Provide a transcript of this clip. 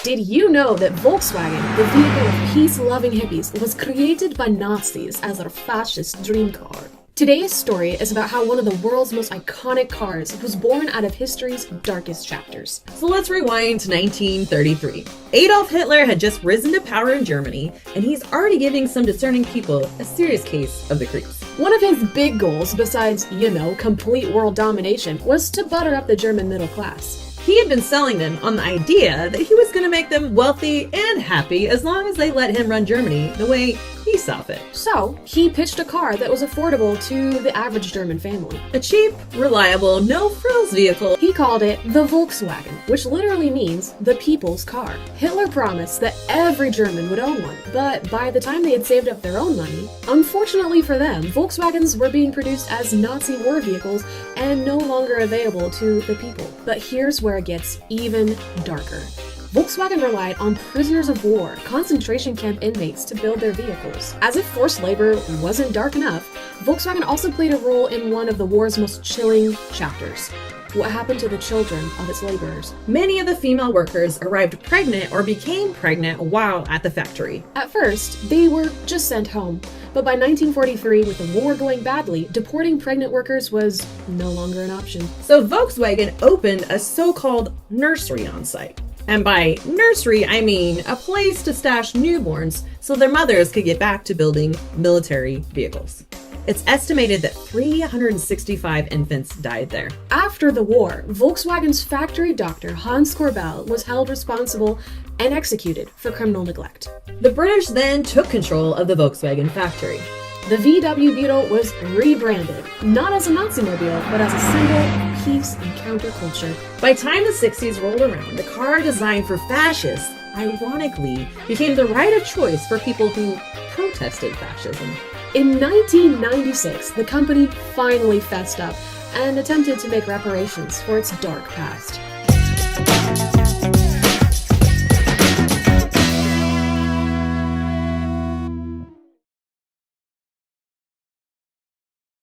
Did you know that Volkswagen, the vehicle of peace-loving hippies, was created by Nazis as their fascist dream car? Today's story is about how one of the world's most iconic cars was born out of history's darkest chapters. So let's rewind to 1933. Adolf Hitler had just risen to power in Germany, and he's already giving some discerning people a serious case of the creeps. One of his big goals, besides, complete world domination, was to butter up the German middle class. He had been selling them on the idea that he was going to make them wealthy and happy as long as they let him run Germany the way he saw fit. So, he pitched a car that was affordable to the average German family. A cheap, reliable, no-frills vehicle. He called it the Volkswagen, which literally means the people's car. Hitler promised that every German would own one, but by the time they had saved up their own money, unfortunately for them, Volkswagens were being produced as Nazi war vehicles and no longer available to the people. But here's where it gets even darker. Volkswagen relied on prisoners of war, concentration camp inmates to build their vehicles. As if forced labor wasn't dark enough, Volkswagen also played a role in one of the war's most chilling chapters. What happened to the children of its laborers? Many of the female workers arrived pregnant or became pregnant while at the factory. At first, they were just sent home, but by 1943, with the war going badly, deporting pregnant workers was no longer an option. So Volkswagen opened a so-called nursery on site. And by nursery, I mean a place to stash newborns so their mothers could get back to building military vehicles. It's estimated that 365 infants died there. After the war, Volkswagen's factory doctor Hans Korbel was held responsible and executed for criminal neglect. The British then took control of the Volkswagen factory. The VW Beetle was rebranded, not as a Nazi-mobile, but as a symbol of peace and counterculture. By the time the 60s rolled around, the car designed for fascists, ironically, became the right of choice for people who protested fascism. In 1996, the company finally fessed up and attempted to make reparations for its dark past.